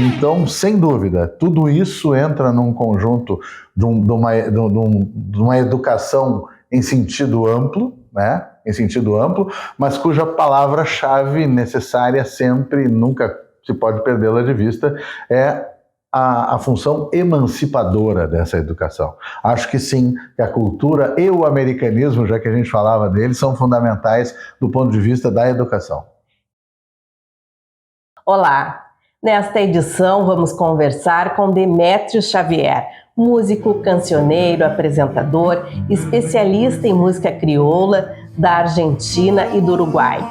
Então, sem dúvida, tudo isso entra num conjunto de uma educação em sentido amplo, né? Em sentido amplo, mas cuja palavra-chave necessária sempre, nunca se pode perdê-la de vista, é a função emancipadora dessa educação. Acho que sim, que a cultura e o americanismo, já que a gente falava deles, são fundamentais do ponto de vista da educação. Olá! Nesta edição vamos conversar com Demétrio Xavier, músico, cancioneiro, apresentador, especialista em música crioula da Argentina e do Uruguai.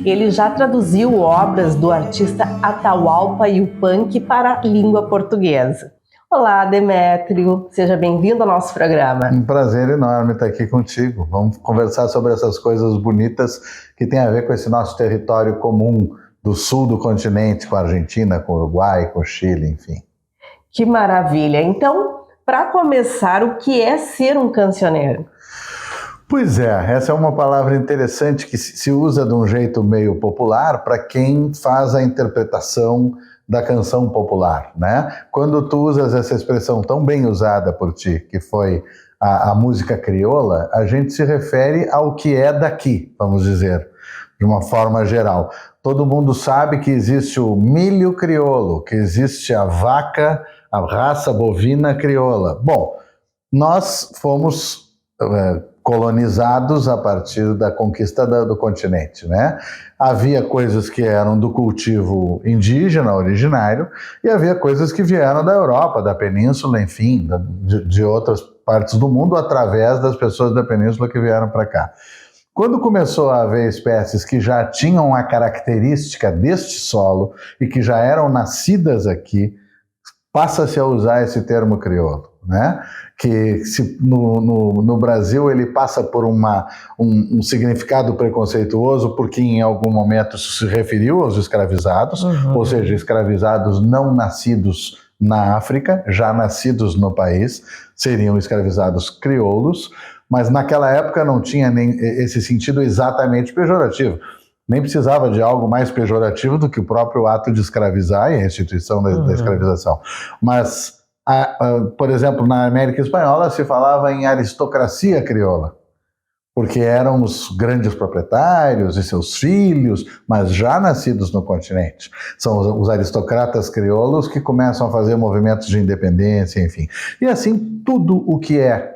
Ele já traduziu obras do artista Atahualpa Yupanqui para a língua portuguesa. Olá, Demétrio, seja bem-vindo ao nosso programa. Um prazer enorme estar aqui contigo. Vamos conversar sobre essas coisas bonitas que têm a ver com esse nosso território comum do sul do continente, com a Argentina, com o Uruguai, com o Chile, enfim. Que maravilha! Então, para começar, o que é ser um cancioneiro? Pois é, essa é uma palavra interessante que se usa de um jeito meio popular para quem faz a interpretação da canção popular, né? Quando tu usas essa expressão tão bem usada por ti, que foi a música crioula, a gente se refere ao que é daqui, vamos dizer, de uma forma geral. Todo mundo sabe que existe o milho crioulo, que existe a vaca, a raça bovina crioula. Bom, nós fomos colonizados a partir da conquista do continente, né? Havia coisas que eram do cultivo indígena, originário, e havia coisas que vieram da Europa, da Península, enfim, de outras partes do mundo, através das pessoas da Península que vieram para cá. Quando começou a haver espécies que já tinham a característica deste solo e que já eram nascidas aqui, passa-se a usar esse termo crioulo, né? Que no Brasil ele passa por um significado preconceituoso, porque em algum momento se referiu aos escravizados, ou seja, escravizados não nascidos na África, já nascidos no país, seriam escravizados crioulos, mas naquela época não tinha nem esse sentido exatamente pejorativo. Nem precisava de algo mais pejorativo do que o próprio ato de escravizar e a instituição da escravização. Mas, por exemplo, na América Espanhola se falava em aristocracia crioula, porque eram os grandes proprietários e seus filhos, mas já nascidos no continente. São os aristocratas crioulos que começam a fazer movimentos de independência, enfim. E assim, tudo o que é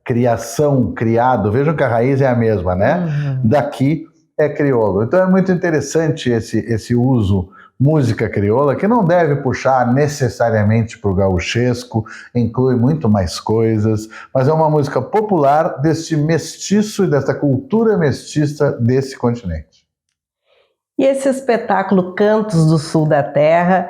criação, criado, vejam que a raiz é a mesma, né? Daqui é crioulo. Então é muito interessante esse uso música crioula, que não deve puxar necessariamente para o gauchesco, inclui muito mais coisas, mas é uma música popular deste mestiço e dessa cultura mestiça desse continente. E esse espetáculo Cantos do Sul da Terra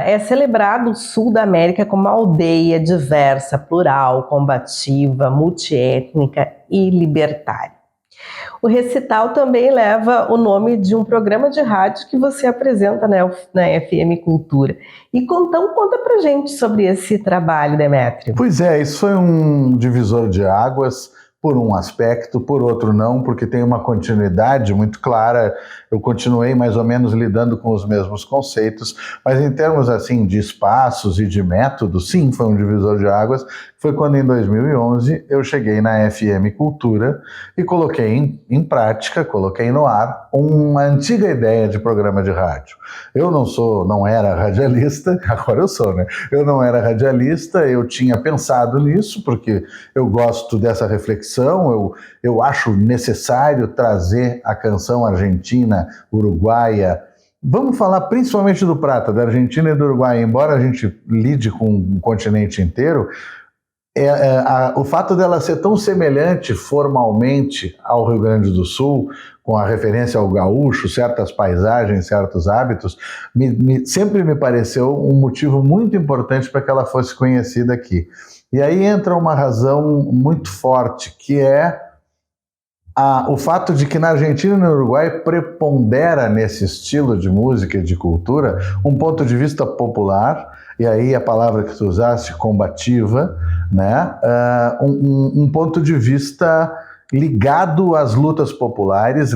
é celebrado no sul da América como uma aldeia diversa, plural, combativa, multiétnica e libertária. O recital também leva o nome de um programa de rádio que você apresenta na FM Cultura. Então conta pra gente sobre esse trabalho, Demétrio. Pois é, isso foi um divisor de águas, por um aspecto, por outro não, porque tem uma continuidade muito clara. Eu continuei mais ou menos lidando com os mesmos conceitos, mas em termos assim de espaços e de métodos, sim, foi um divisor de águas. Foi quando em 2011 eu cheguei na FM Cultura e coloquei em prática, coloquei no ar uma antiga ideia de programa de rádio. Eu não era radialista, agora eu sou, né? Eu não era radialista, eu tinha pensado nisso porque eu gosto dessa reflexão, eu acho necessário trazer a canção argentina, uruguaia. Vamos falar principalmente do prata, da Argentina e do Uruguai, embora a gente lide com o continente inteiro. O fato dela ser tão semelhante formalmente ao Rio Grande do Sul, com a referência ao gaúcho, certas paisagens, certos hábitos, sempre me pareceu um motivo muito importante para que ela fosse conhecida aqui. E aí entra uma razão muito forte, que é o fato de que na Argentina e no Uruguai prepondera nesse estilo de música e de cultura um ponto de vista popular, e aí a palavra que tu usaste, combativa, né? Um ponto de vista ligado às lutas populares,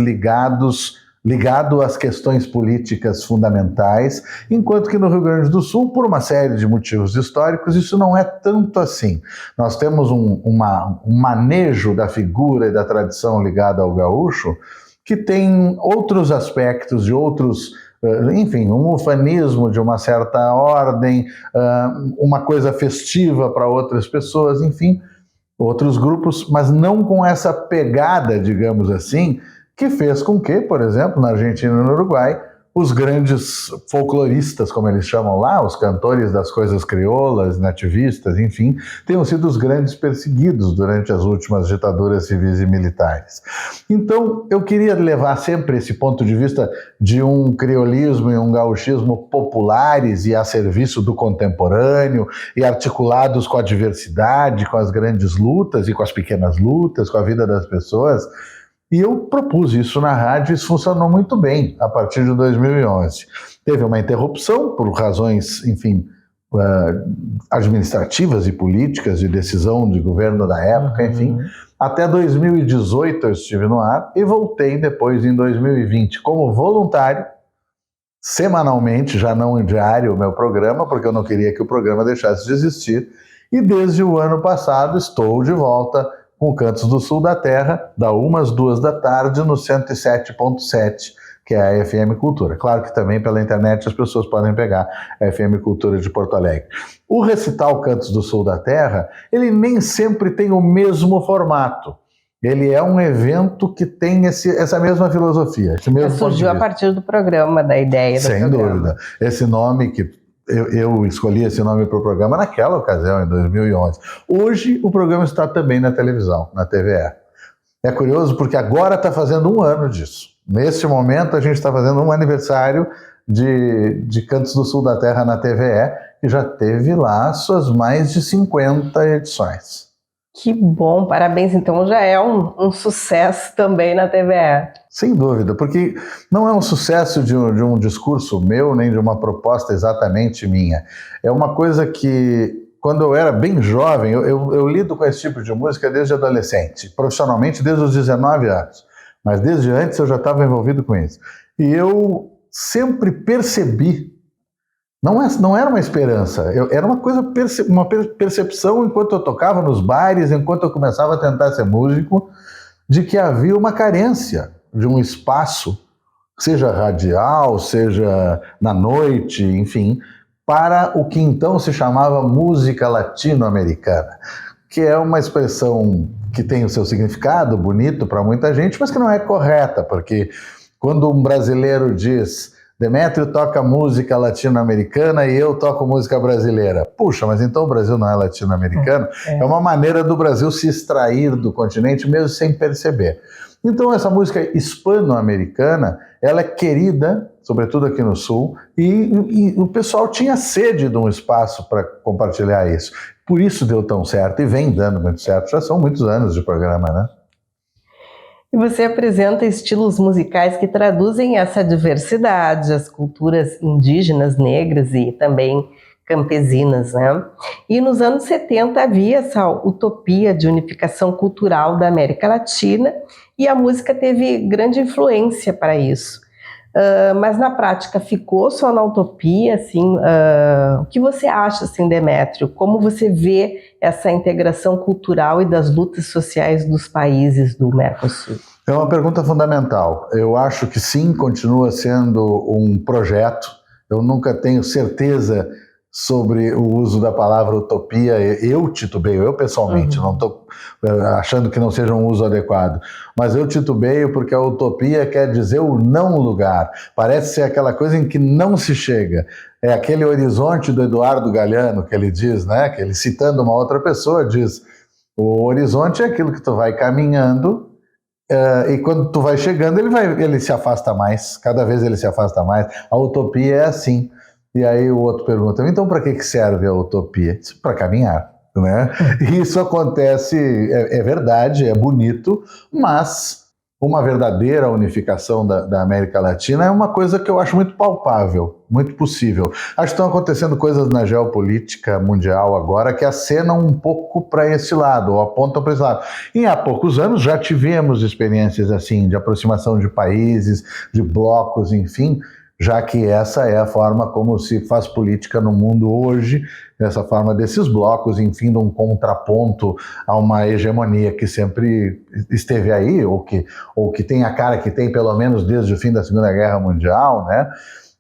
ligado às questões políticas fundamentais, enquanto que no Rio Grande do Sul, por uma série de motivos históricos, isso não é tanto assim. Nós temos um manejo da figura e da tradição ligada ao gaúcho que tem outros aspectos, de outros, enfim, um ufanismo de uma certa ordem, uma coisa festiva para outras pessoas, enfim, outros grupos, mas não com essa pegada, digamos assim, que fez com que, por exemplo, na Argentina e no Uruguai, os grandes folcloristas, como eles chamam lá, os cantores das coisas crioulas, nativistas, enfim, tenham sido os grandes perseguidos durante as últimas ditaduras civis e militares. Então, eu queria levar sempre esse ponto de vista de um criolismo e um gauchismo populares e a serviço do contemporâneo e articulados com a diversidade, com as grandes lutas e com as pequenas lutas, com a vida das pessoas. E eu propus isso na rádio e isso funcionou muito bem a partir de 2011. Teve uma interrupção por razões, enfim, administrativas e políticas de decisão de governo da época, enfim. Até 2018 eu estive no ar e voltei depois em 2020 como voluntário, semanalmente, já não diário, o meu programa, porque eu não queria que o programa deixasse de existir. E desde o ano passado estou de volta com Cantos do Sul da Terra, da 1 às 2 da tarde, no 107.7, que é a FM Cultura. Claro que também pela internet as pessoas podem pegar a FM Cultura de Porto Alegre. O recital Cantos do Sul da Terra, ele nem sempre tem o mesmo formato. Ele é um evento que tem essa mesma filosofia. Esse mesmo surgiu a partir do programa, da ideia do programa. Sem dúvida. Esse nome que eu escolhi esse nome para o programa naquela ocasião, em 2011. Hoje, o programa está também na televisão, na TVE. É curioso porque agora está fazendo 1 ano disso. Neste momento, a gente está fazendo um aniversário de Cantos do Sul da Terra na TVE, que já teve lá suas mais de 50 edições. Que bom, parabéns. Então já é um sucesso também na TVE. Sem dúvida, porque não é um sucesso de um discurso meu, nem de uma proposta exatamente minha. É uma coisa que, quando eu era bem jovem, eu lido com esse tipo de música desde adolescente, profissionalmente desde os 19 anos. Mas desde antes eu já estava envolvido com isso. E eu sempre percebi, não era uma esperança, era uma coisa, uma percepção enquanto eu tocava nos bares, enquanto eu começava a tentar ser músico, de que havia uma carência de um espaço, seja radial, seja na noite, enfim, para o que então se chamava música latino-americana, que é uma expressão que tem o seu significado bonito para muita gente, mas que não é correta, porque quando um brasileiro diz Demétrio toca música latino-americana e eu toco música brasileira. Puxa, mas então o Brasil não é latino-americano? É uma maneira do Brasil se extrair do continente mesmo sem perceber. Então essa música hispano-americana, ela é querida, sobretudo aqui no Sul, e o pessoal tinha sede de um espaço para compartilhar isso. Por isso deu tão certo e vem dando muito certo. Já são muitos anos de programa, né? E você apresenta estilos musicais que traduzem essa diversidade, as culturas indígenas, negras e também campesinas, né? E nos anos 70 havia essa utopia de unificação cultural da América Latina e a música teve grande influência para isso. Mas na prática ficou só na utopia, assim, o que você acha, assim, Demétrio? Como você vê essa integração cultural e das lutas sociais dos países do Mercosul? É uma pergunta fundamental. Eu acho que sim, continua sendo um projeto. Eu nunca tenho certeza sobre o uso da palavra utopia. Eu titubeio, eu pessoalmente, não estou achando que não seja um uso adequado, mas eu titubeio porque a utopia quer dizer o não lugar. Parece ser aquela coisa em que não se chega. É aquele horizonte do Eduardo Galeano que ele diz, né? Que ele, citando uma outra pessoa, diz: o horizonte é aquilo que tu vai caminhando e quando tu vai chegando ele se afasta mais, cada vez ele se afasta mais. A utopia é assim. E aí o outro pergunta, então para que serve a utopia? Para caminhar, né? E isso acontece, é verdade, é bonito, mas uma verdadeira unificação da América Latina é uma coisa que eu acho muito palpável, muito possível. Acho que estão acontecendo coisas na geopolítica mundial agora que acenam um pouco para esse lado, ou apontam para esse lado. E há poucos anos já tivemos experiências assim, de aproximação de países, de blocos, enfim, já que essa é a forma como se faz política no mundo hoje, dessa forma desses blocos, enfim, de um contraponto a uma hegemonia que sempre esteve aí, ou que tem a cara que tem pelo menos desde o fim da Segunda Guerra Mundial, né?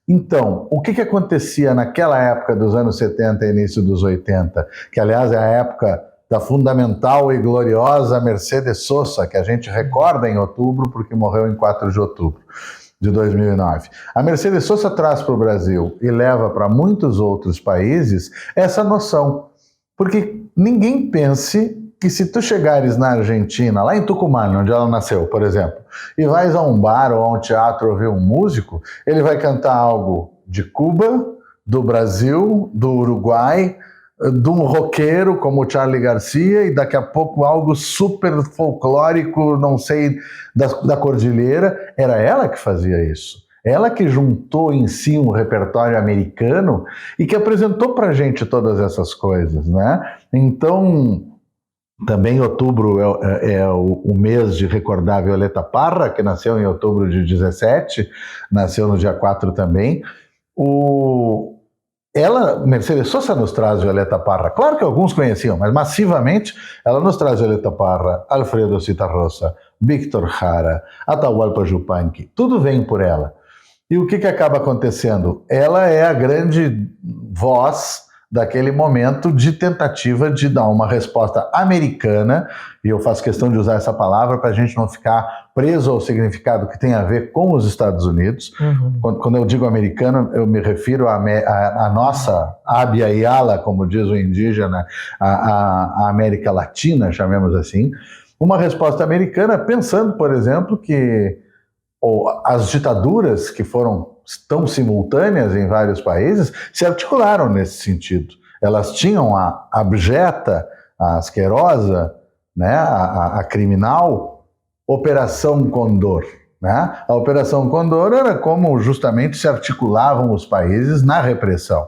Então, o que acontecia naquela época dos anos 70 e início dos 80, que aliás é a época da fundamental e gloriosa Mercedes Sosa, que a gente recorda em outubro porque morreu em 4 de outubro de 2009. A Mercedes Sosa traz para o Brasil e leva para muitos outros países essa noção. Porque ninguém pense que se tu chegares na Argentina, lá em Tucumã, onde ela nasceu, por exemplo, e vais a um bar ou a um teatro ouvir um músico, ele vai cantar algo de Cuba, do Brasil, do Uruguai, de um roqueiro como o Charly Garcia e daqui a pouco algo super folclórico, não sei, da Cordilheira. Era ela que fazia isso. Ela que juntou em si um repertório americano e que apresentou pra gente todas essas coisas, né? Então, também outubro é o mês de recordar a Violeta Parra, que nasceu em outubro de 17, nasceu no dia 4 também. Mercedes Sosa nos traz Violeta Parra. Claro que alguns conheciam, mas massivamente ela nos traz Violeta Parra, Alfredo Zitarrosa, Víctor Jara, Atahualpa Yupanqui. Tudo vem por ela. E o que acaba acontecendo? Ela é a grande voz daquele momento de tentativa de dar uma resposta americana, e eu faço questão de usar essa palavra para a gente não ficar preso ao significado que tem a ver com os Estados Unidos. Quando eu digo americano, eu me refiro à nossa Abya Yala, como diz o indígena, a América Latina, chamemos assim. Uma resposta americana pensando, por exemplo, que as ditaduras que foram tão simultâneas em vários países se articularam nesse sentido. Elas tinham a abjeta, a asquerosa, né, a criminal Operação Condor. Né? A Operação Condor era como justamente se articulavam os países na repressão.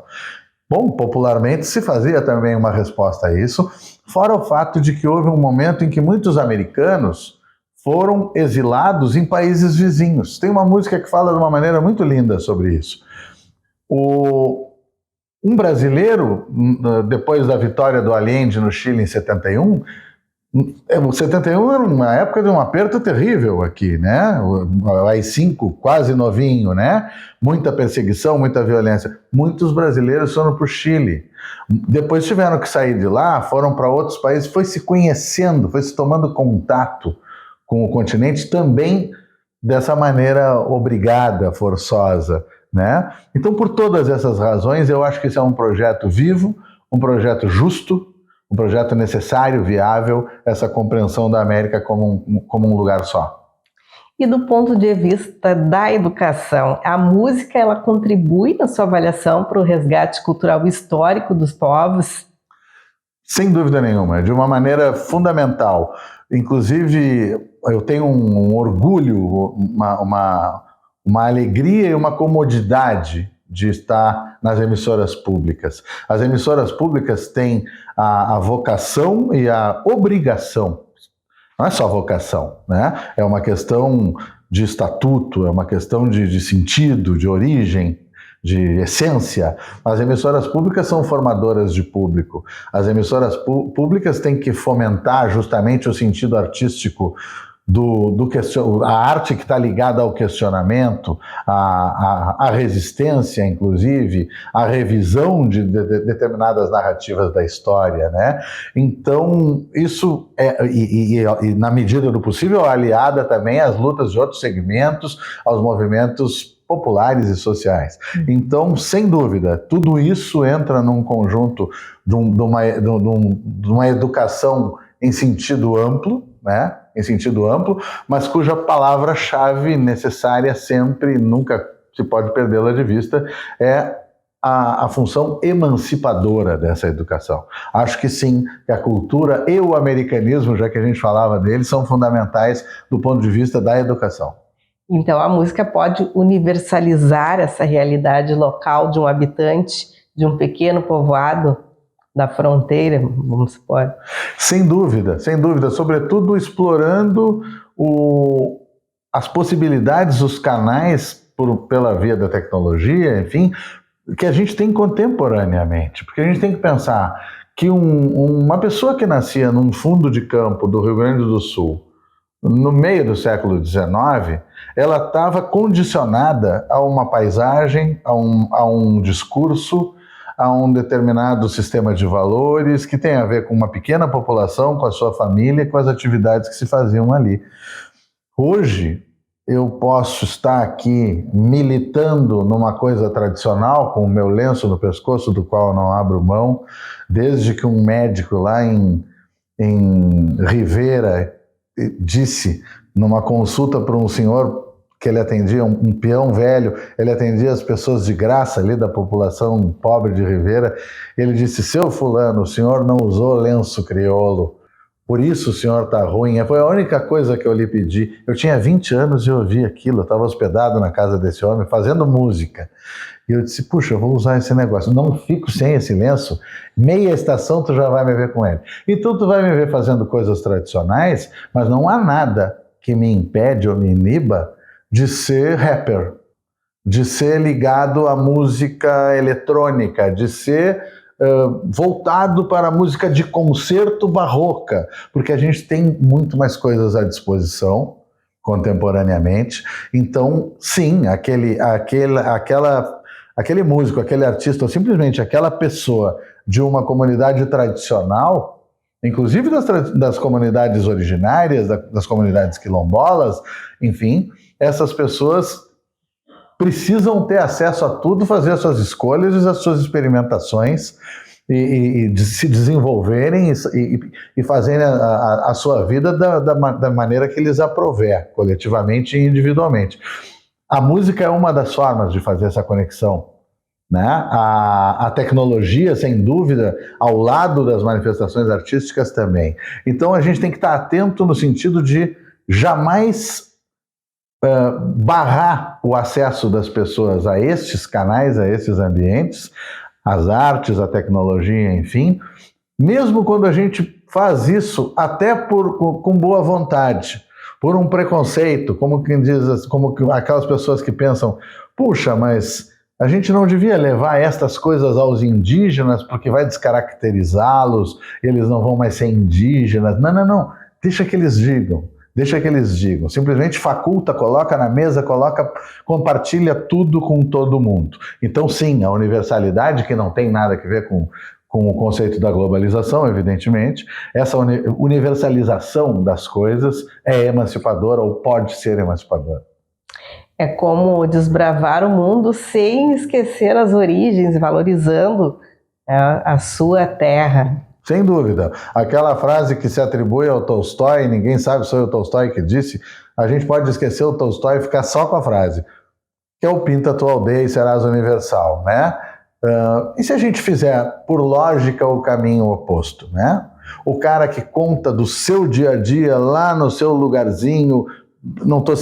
Bom, popularmente se fazia também uma resposta a isso, fora o fato de que houve um momento em que muitos americanos foram exilados em países vizinhos. Tem uma música que fala de uma maneira muito linda sobre isso. Um brasileiro, depois da vitória do Allende no Chile em 71, o 71 era uma época de um aperto terrível aqui, né? O AI-5 quase novinho, né? Muita perseguição, muita violência. Muitos brasileiros foram para o Chile. Depois tiveram que sair de lá, foram para outros países, foi se conhecendo, foi se tomando contato com o continente também dessa maneira obrigada, forçosa, né? Então, por todas essas razões, eu acho que esse é um projeto vivo, um projeto justo, um projeto necessário, viável, essa compreensão da América como um lugar só. E do ponto de vista da educação, a música ela contribui na sua avaliação para o resgate cultural histórico dos povos? Sem dúvida nenhuma, de uma maneira fundamental. Inclusive, eu tenho um orgulho, uma alegria e uma comodidade de estar nas emissoras públicas. As emissoras públicas têm a vocação e a obrigação. Não é só vocação, né? É uma questão de estatuto, é uma questão de sentido, de origem, de essência. As emissoras públicas são formadoras de público. As emissoras públicas têm que fomentar justamente o sentido artístico a arte que está ligada ao questionamento, a resistência, inclusive, a revisão de determinadas narrativas da história, né? Então, isso e na medida do possível, aliada também às lutas de outros segmentos, aos movimentos populares e sociais. Então, sem dúvida, tudo isso entra num conjunto de uma educação em sentido amplo, né? Em sentido amplo, mas cuja palavra-chave necessária sempre, nunca se pode perdê-la de vista, é a função emancipadora dessa educação. Acho que sim, que a cultura e o americanismo, já que a gente falava deles, são fundamentais do ponto de vista da educação. Então a música pode universalizar essa realidade local de um habitante de um pequeno povoado da fronteira, vamos supor. Sem dúvida, sobretudo explorando as possibilidades, os canais pela via da tecnologia, enfim, que a gente tem contemporaneamente. Porque a gente tem que pensar que uma pessoa que nascia num fundo de campo do Rio Grande do Sul, no meio do século XIX, ela estava condicionada a uma paisagem, a um discurso, a um determinado sistema de valores que tem a ver com uma pequena população, com a sua família, com as atividades que se faziam ali. Hoje, eu posso estar aqui militando numa coisa tradicional, com o meu lenço no pescoço, do qual eu não abro mão, desde que um médico lá em Rivera disse, numa consulta para um senhor que ele atendia, um peão velho, ele atendia as pessoas de graça ali da população pobre de Rivera, ele disse: seu fulano, o senhor não usou lenço crioulo, por isso o senhor está ruim. Foi a única coisa que eu lhe pedi. Eu tinha 20 anos e eu ouvi aquilo, eu estava hospedado na casa desse homem, fazendo música. E eu disse: puxa, eu vou usar esse negócio, não fico sem esse lenço, meia estação tu já vai me ver com ele. Então tu vai me ver fazendo coisas tradicionais, mas não há nada que me impede ou me iniba de ser rapper, de ser ligado à música eletrônica, de ser voltado para a música de concerto barroca, porque a gente tem muito mais coisas à disposição contemporaneamente. Então, sim, aquele músico, aquele artista, ou simplesmente aquela pessoa de uma comunidade tradicional, inclusive das comunidades originárias, das comunidades quilombolas, enfim, essas pessoas precisam ter acesso a tudo, fazer as suas escolhas e as suas experimentações e se desenvolverem e fazerem a sua vida da maneira que lhes aprover, coletivamente e individualmente. A música é uma das formas de fazer essa conexão, né? A tecnologia, sem dúvida, ao lado das manifestações artísticas também. Então a gente tem que estar atento no sentido de jamais barrar o acesso das pessoas a estes canais, a esses ambientes, as artes, a tecnologia, enfim, mesmo quando a gente faz isso até com boa vontade, por um preconceito, como quem diz, como aquelas pessoas que pensam: puxa, mas a gente não devia levar estas coisas aos indígenas porque vai descaracterizá-los, eles não vão mais ser indígenas. Não, deixa que eles digam, simplesmente faculta, coloca na mesa, compartilha tudo com todo mundo. Então sim, a universalidade, que não tem nada a ver com o conceito da globalização, evidentemente, essa universalização das coisas é emancipadora ou pode ser emancipadora. É como desbravar o mundo sem esquecer as origens, valorizando a sua terra. Sem dúvida. Aquela frase que se atribui ao Tolstói, ninguém sabe se foi o Tolstói que disse, a gente pode esquecer o Tolstói e ficar só com a frase, que é o pinta tua aldeia e serás universal, né? E se a gente fizer, por lógica, o caminho oposto, né? O cara que conta do seu dia a dia lá no seu lugarzinho, não estou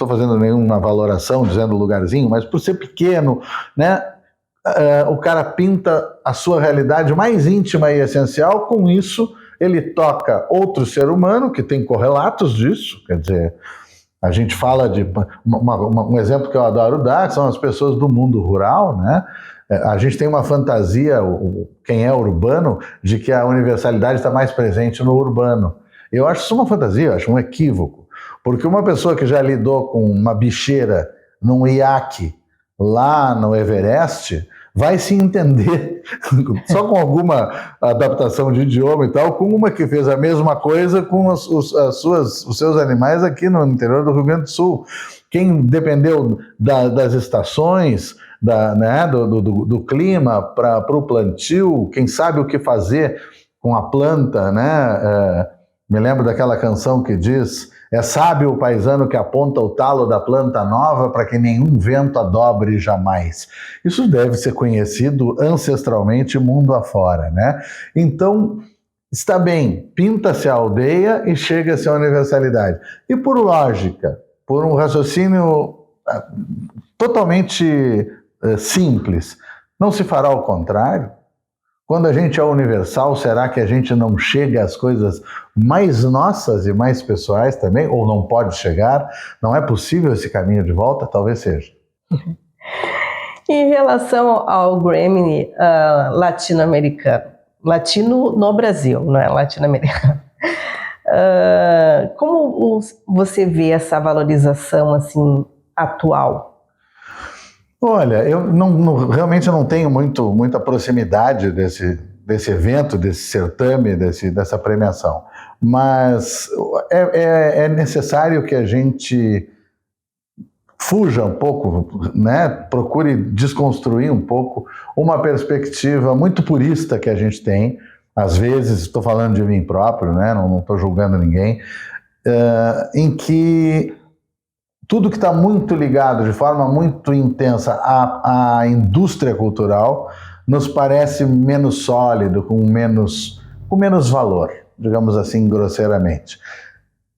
fazendo nenhuma valoração dizendo lugarzinho, mas por ser pequeno, né? O cara pinta a sua realidade mais íntima e essencial. Com isso ele toca outro ser humano que tem correlatos disso, quer dizer, a gente fala de um exemplo que eu adoro dar, são as pessoas do mundo rural, né? A gente tem uma fantasia, quem é urbano, de que a universalidade está mais presente no urbano. Eu acho isso uma fantasia, eu acho um equívoco, porque uma pessoa que já lidou com uma bicheira num iaque lá no Everest vai se entender só com alguma adaptação de idioma e tal, com uma que fez a mesma coisa com os seus animais aqui no interior do Rio Grande do Sul. Quem dependeu das estações, né, do clima para o plantio, quem sabe o que fazer com a planta, né, Me lembro daquela canção que diz: é sábio o paisano que aponta o talo da planta nova para que nenhum vento a dobre jamais. Isso deve ser conhecido ancestralmente mundo afora, né? Então, está bem, pinta-se a aldeia e chega-se à universalidade. E por lógica, por um raciocínio totalmente simples, não se fará o contrário? Quando a gente é universal, será que a gente não chega às coisas mais nossas e mais pessoais também? Ou não pode chegar? Não é possível esse caminho de volta? Talvez seja. Em relação ao Grammy latino-americano, latino no Brasil, não é latino-americano. Como você vê essa valorização assim atual? Olha, eu realmente não tenho muita proximidade desse evento, desse certame, dessa premiação, mas é necessário que a gente fuja um pouco, né? Procure desconstruir um pouco uma perspectiva muito purista que a gente tem. Às vezes, estou falando de mim próprio, né? Não estou julgando ninguém, em que tudo que está muito ligado de forma muito intensa à indústria cultural nos parece menos sólido, com menos valor, digamos assim, grosseiramente.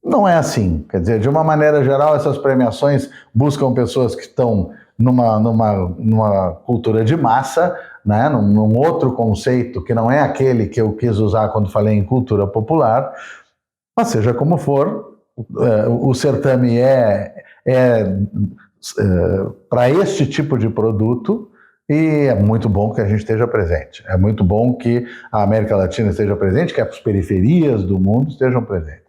Não é assim. Quer dizer, de uma maneira geral, essas premiações buscam pessoas que estão numa cultura de massa, né? num outro conceito que não é aquele que eu quis usar quando falei em cultura popular, mas seja como for, o certame para este tipo de produto, e é muito bom que a gente esteja presente. É muito bom que a América Latina esteja presente, que as periferias do mundo estejam presentes.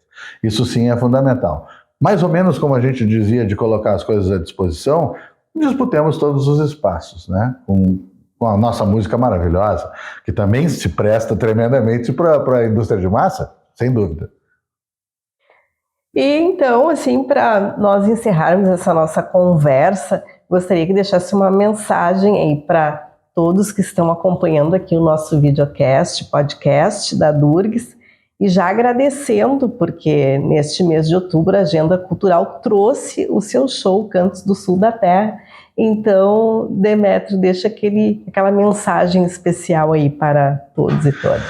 Isso sim é fundamental. Mais ou menos como a gente dizia de colocar as coisas à disposição, disputemos todos os espaços, né? Com a nossa música maravilhosa, que também se presta tremendamente para a indústria de massa, sem dúvida. E então, assim, para nós encerrarmos essa nossa conversa, gostaria que deixasse uma mensagem aí para todos que estão acompanhando aqui o nosso videocast, podcast da Durgs, e já agradecendo, porque neste mês de outubro a Agenda Cultural trouxe o seu show Cantos do Sul da Terra. Então, Demétrio, deixa aquela mensagem especial aí para todos e todas.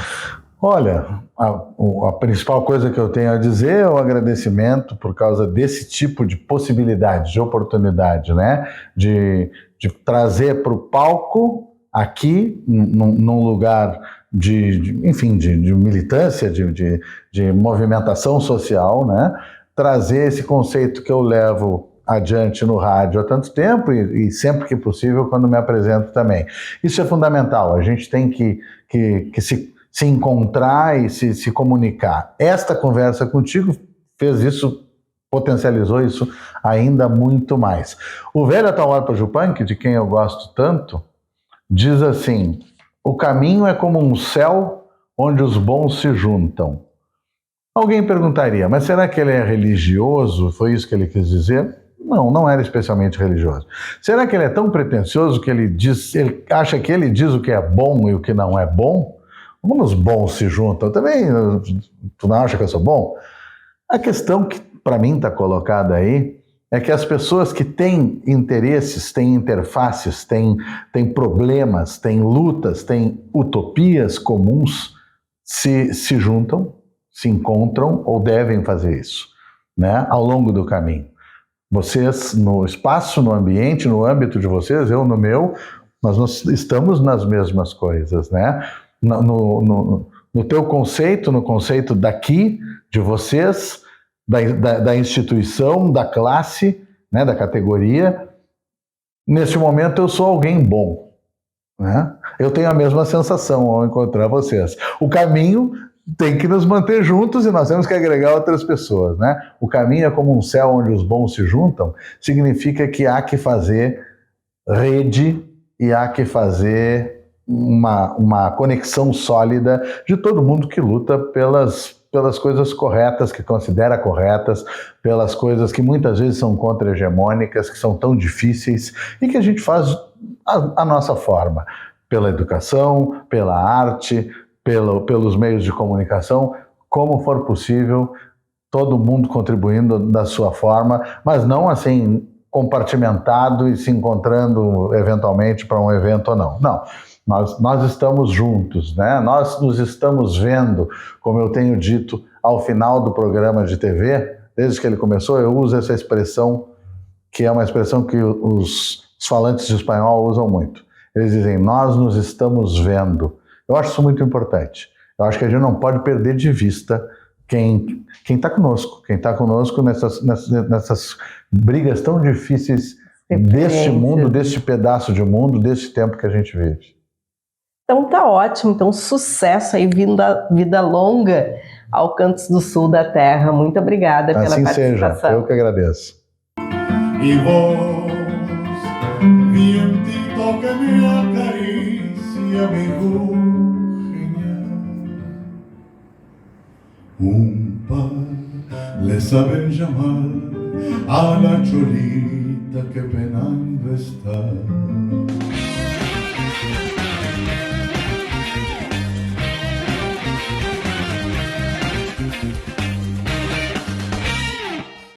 Olha, a principal coisa que eu tenho a dizer é o agradecimento por causa desse tipo de possibilidade, de oportunidade, né? De trazer para o palco, aqui, num lugar enfim, de militância, de movimentação social, né? Trazer esse conceito que eu levo adiante no rádio há tanto tempo e sempre que possível quando me apresento também. Isso é fundamental, a gente tem que se encontrar e se comunicar. Esta conversa contigo fez isso, potencializou isso ainda muito mais. O velho Atahualpa Yupanqui, de quem eu gosto tanto, diz assim: o caminho é como um céu onde os bons se juntam. Alguém perguntaria, mas será que ele é religioso? Foi isso que ele quis dizer? Não, não era especialmente religioso. Será que ele é tão pretensioso que ele acha que ele diz o que é bom e o que não é bom? Como os bons se juntam? Também, tu não acha que eu sou bom? A questão que para mim está colocada aí é que as pessoas que têm interesses, têm interfaces, têm problemas, têm lutas, têm utopias comuns, se juntam, se encontram ou devem fazer isso, né, ao longo do caminho. Vocês no espaço, no ambiente, no âmbito de vocês, eu no meu, nós estamos nas mesmas coisas, né? No teu conceito, no conceito daqui, de vocês, da instituição, da classe, né, da categoria, neste momento eu sou alguém bom, né? Eu tenho a mesma sensação ao encontrar vocês. O caminho tem que nos manter juntos e nós temos que agregar outras pessoas, né? O caminho é como um céu onde os bons se juntam, significa que há que fazer rede e há que fazer uma conexão sólida de todo mundo que luta pelas coisas corretas, que considera corretas, pelas coisas que muitas vezes são contra-hegemônicas, que são tão difíceis e que a gente faz a nossa forma, pela educação, pela arte, pelos meios de comunicação, como for possível, todo mundo contribuindo da sua forma, mas não assim compartimentado e se encontrando eventualmente para um evento ou não. Não, nós estamos juntos, né? Nós nos estamos vendo, como eu tenho dito ao final do programa de TV, desde que ele começou, eu uso essa expressão, que é uma expressão que os falantes de espanhol usam muito. Eles dizem, nós nos estamos vendo. Eu acho isso muito importante. Eu acho que a gente não pode perder de vista quem está conosco nessas brigas tão difíceis deste mundo, deste pedaço de mundo, deste tempo que a gente vive. Então tá ótimo, então sucesso aí, vida longa ao Cantos do Sul da Terra. Muito obrigada pela participação. Assim seja, eu que agradeço. Y vos, vientito que me acaricia mi par le saben llamar a la cholita que penando está.